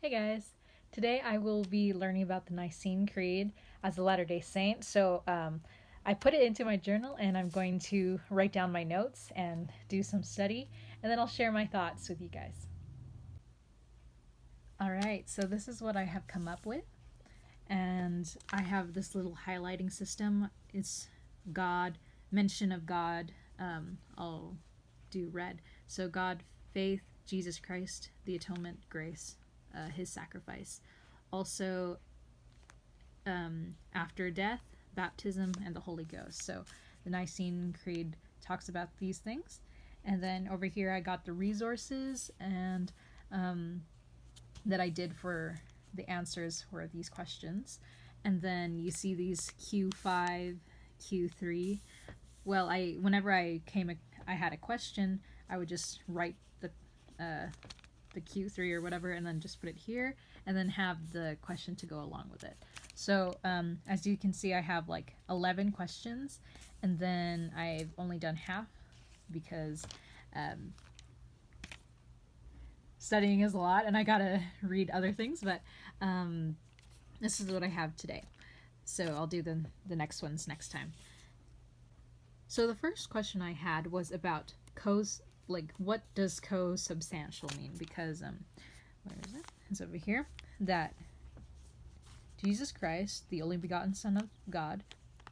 Hey guys, today I will be learning about the Nicene Creed as a Latter-day Saint. I put it into my journal and I'm going to write down my notes and do some study, and then I'll share my thoughts with you guys. Alright, so this is what I have come up with, and I have this little highlighting system. It's God, mention of God. I'll do red. So God, faith, Jesus Christ, the atonement, grace, his sacrifice. Also, after death, baptism, and the Holy Ghost. So the Nicene Creed talks about these things. And then over here, I got the resources and that I did for the answers for these questions. And then you see these Q5, Q3. Well, whenever I had a question, I would just write the Q3 or whatever, and then just put it here, and then have the question to go along with it. So as you can see, I have like 11 questions, and then I've only done half because studying is a lot, and I gotta read other things, but this is what I have today. So I'll do the next ones next time. So the first question I had was about what does co-substantial mean? Because where is it? It's over here. That Jesus Christ, the only begotten Son of God,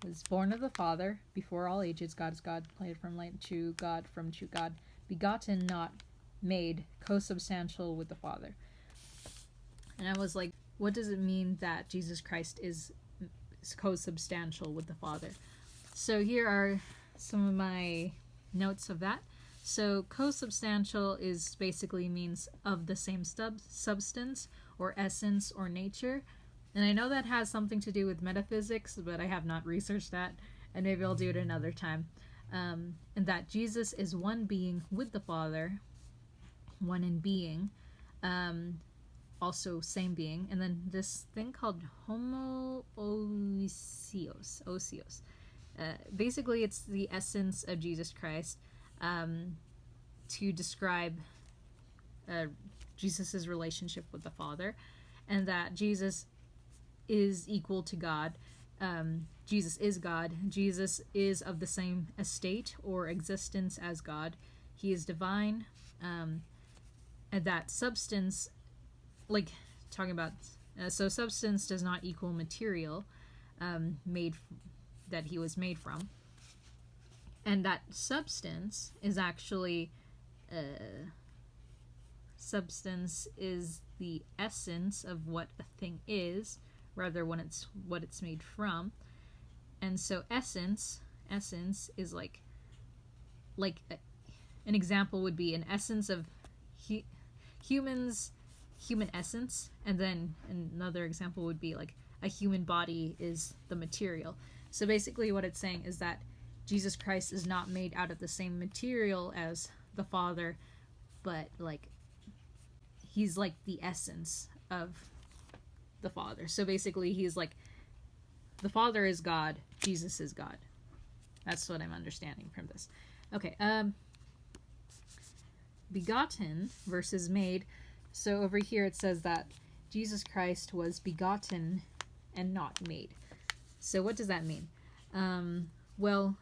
was born of the Father before all ages. God is God, light from light, true God from true God, begotten, not made, co-substantial with the Father. And I was like, what does it mean that Jesus Christ is co-substantial with the Father? So here are some of my notes of that. So co-substantial is basically means of the same substance or essence or nature. And I know that has something to do with metaphysics, but I have not researched that, and maybe I'll do it another time. And that Jesus is one being with the Father, one in being, also same being. And then this thing called homoousios. Basically, it's the essence of Jesus Christ. To describe Jesus' relationship with the Father, and that Jesus is equal to God. Jesus is God. Jesus is of the same estate or existence as God. He is divine. And that substance, like talking about, so substance does not equal material that he was made from. And that substance is actually, substance is the essence of what a thing is, rather when it's what it's made from. And so essence is like an example would be an essence of human essence, and then another example would be like a human body is the material. So basically what it's saying is that Jesus Christ is not made out of the same material as the Father, but like he's like the essence of the Father. So basically he's like the Father is God, Jesus is God. That's what I'm understanding from this. Okay, begotten versus made. So over here it says that Jesus Christ was begotten and not made. So what does that mean? Well,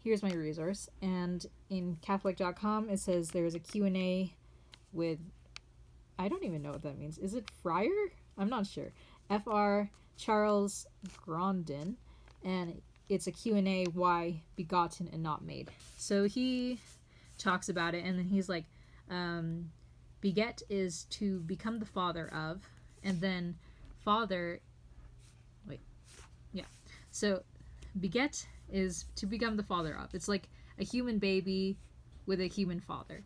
here's my resource, and in Catholic.com it says there's a Q&A with, I don't even know what that means. Is it Friar? I'm not sure. Fr. Charles Grondin, and it's a Q&A why begotten and not made. So he talks about it, and then he's like, beget is to become the father of, and then father, so beget is to become the father of. It's like a human baby with a human father.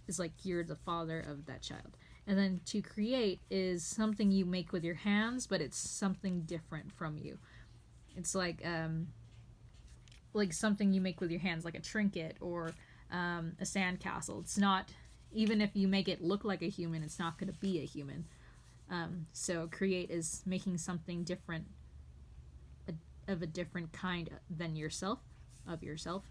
It's like you're the father of that child. And then to create is something you make with your hands, but it's something different from you. It's like something you make with your hands, like a trinket or a sandcastle. It's not, even if you make it look like a human, it's not going to be a human. So create is making something different, of a different kind than yourself, of yourself.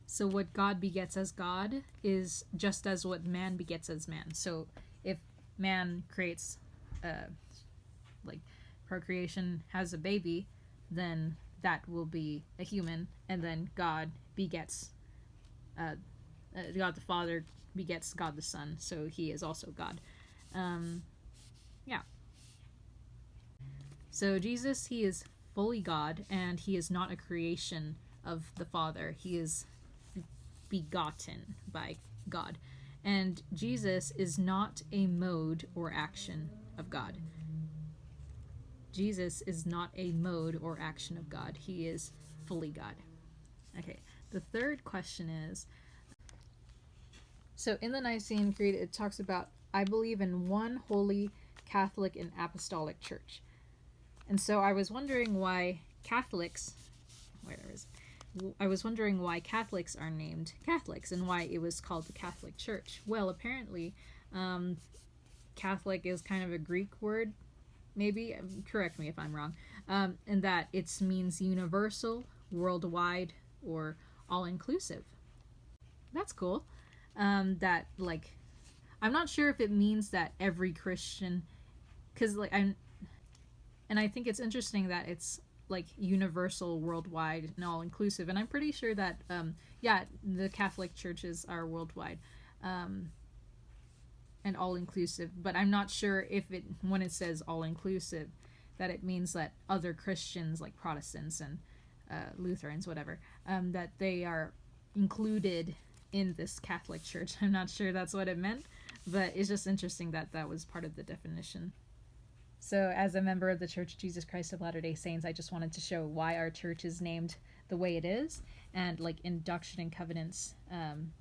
So what God begets as God is just as what man begets as man. So if man creates, like procreation, has a baby, then that will be a human, and then God begets, God the Father begets God the Son, so he is also God. Yeah. So Jesus, he is fully God, and he is not a creation of the Father. He is begotten by God. And Jesus is not a mode or action of God. Jesus is not a mode or action of God. He is fully God. Okay, the third question is, so in the Nicene Creed, it talks about, I believe in one holy Catholic and Apostolic Church. And so I was wondering why Catholics, I was wondering why Catholics are named Catholics and why it was called the Catholic Church. Well, apparently, Catholic is kind of a Greek word, maybe, correct me if I'm wrong, and that it means universal, worldwide, or all-inclusive. That's cool. That, like, I'm not sure if it means that every Christian, because, like, and I think it's interesting that it's like universal, worldwide, and all inclusive. And I'm pretty sure that, yeah, the Catholic churches are worldwide, and all inclusive. But I'm not sure if it, when it says all inclusive, that it means that other Christians, like Protestants and Lutherans, whatever, that they are included in this Catholic Church. I'm not sure that's what it meant, but it's just interesting that that was part of the definition. So, as a member of the Church of Jesus Christ of Latter-day Saints, I just wanted to show why our church is named the way it is. And, like, in Doctrine and Covenants,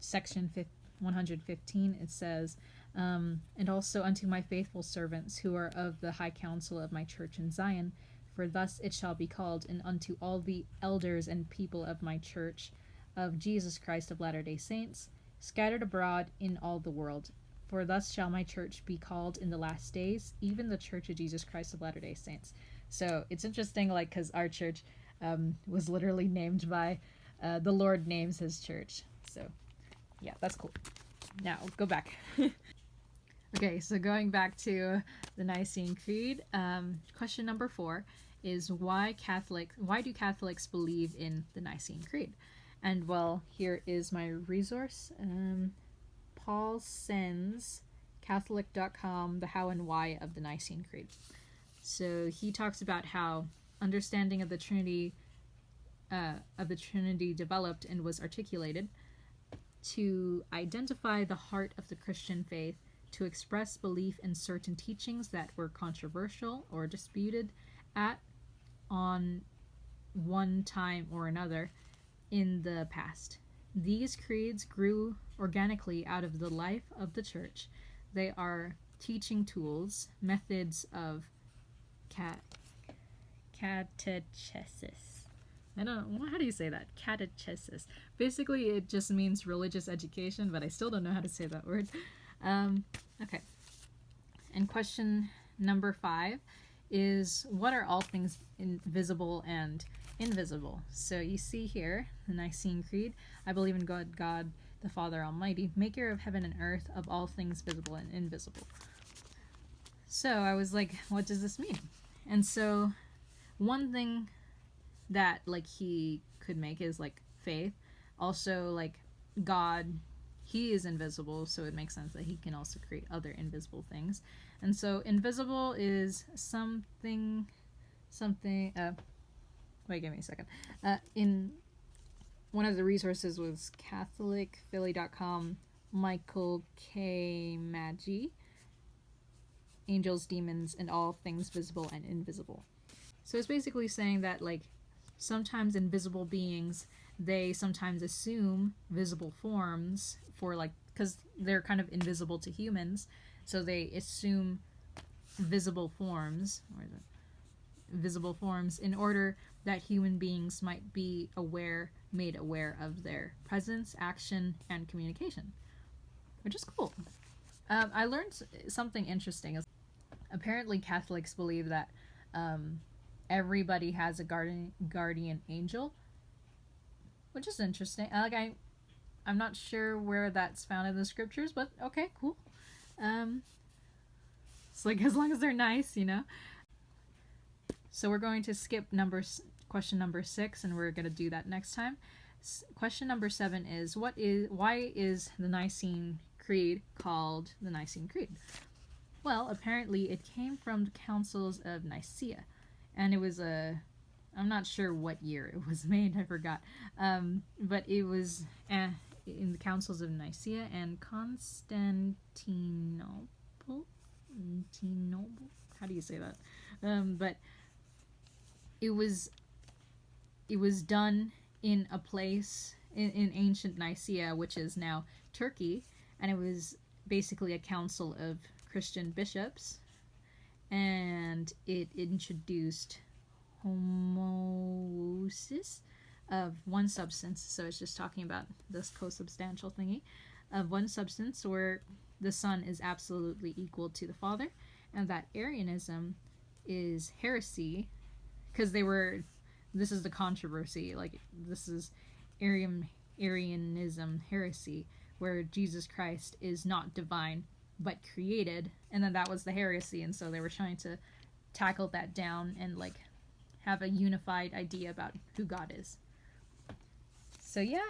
section 115, it says, and also unto my faithful servants who are of the high council of my church in Zion, for thus it shall be called, and unto all the elders and people of my church of Jesus Christ of Latter-day Saints, scattered abroad in all the world. For thus shall my church be called in the last days, even the Church of Jesus Christ of Latter-day Saints. So it's interesting, like, because our church was literally named by the Lord names his church. So, yeah, that's cool. Now, go back. Okay, so going back to the Nicene Creed, question number 4 is why do Catholics believe in the Nicene Creed? And, well, here is my resource. Paul Sens, Catholic.com, the how and why of the Nicene Creed. So he talks about how understanding of the Trinity developed and was articulated to identify the heart of the Christian faith, to express belief in certain teachings that were controversial or disputed on one time or another in the past. These creeds grew organically out of the life of the church. They are teaching tools, methods of catechesis. I don't know, how do you say that? Catechesis. Basically, it just means religious education, but I still don't know how to say that word. Okay. And question number 5 is, what are all things visible and invisible? So you see here, the Nicene Creed, I believe in God the Father Almighty, maker of heaven and earth, of all things visible and invisible. So I was like, what does this mean? And so one thing that, like, he could make is, like, faith. Also, like, God, he is invisible, so it makes sense that he can also create other invisible things. And so invisible is something, wait, give me a second. In one of the resources was CatholicPhilly.com, Michael K. Maggi, Angels, Demons, and All Things Visible and Invisible. So it's basically saying that, like, sometimes invisible beings, they sometimes assume visible forms for, like, because they're kind of invisible to humans, so they assume visible forms, in order that human beings might be made aware of their presence, action, and communication, which is cool. I learned something interesting. Apparently, Catholics believe that everybody has a guardian angel, which is interesting. I'm not sure where that's found in the scriptures, but okay, cool. It's like, as long as they're nice, you know. So we're going to skip question number 6, and we're going to do that next time. Question number 7 is, why is the Nicene Creed called the Nicene Creed? Well, apparently it came from the councils of Nicaea, and it was I'm not sure what year it was made, I forgot, but it was in the councils of Nicaea and Constantinople. How do you say that? But it was done in a place in ancient Nicaea, which is now Turkey, and it was basically a council of Christian bishops, and it introduced homoousis of one substance. So it's just talking about this co-substantial thingy of one substance, where the Son is absolutely equal to the Father, and that Arianism is heresy, because this is the controversy, like, this is Arianism heresy, where Jesus Christ is not divine but created, and then that was the heresy, and so they were trying to tackle that down and like have a unified idea about who God is. So yeah,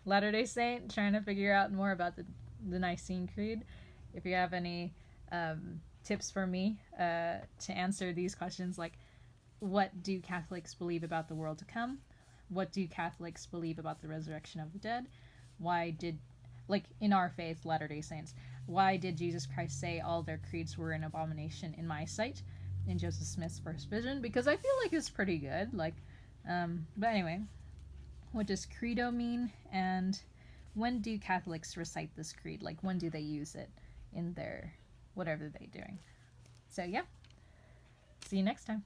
Latter-day Saint, trying to figure out more about the Nicene Creed. If you have any tips for me to answer these questions, like, what do Catholics believe about the world to come? What do Catholics believe about the resurrection of the dead? Why did, like, in our faith, Latter-day Saints, why did Jesus Christ say all their creeds were an abomination in my sight in Joseph Smith's first vision? Because I feel like it's pretty good. Like, but anyway, what does credo mean? And when do Catholics recite this creed? Like, when do they use it in their whatever they're doing? So yeah, see you next time.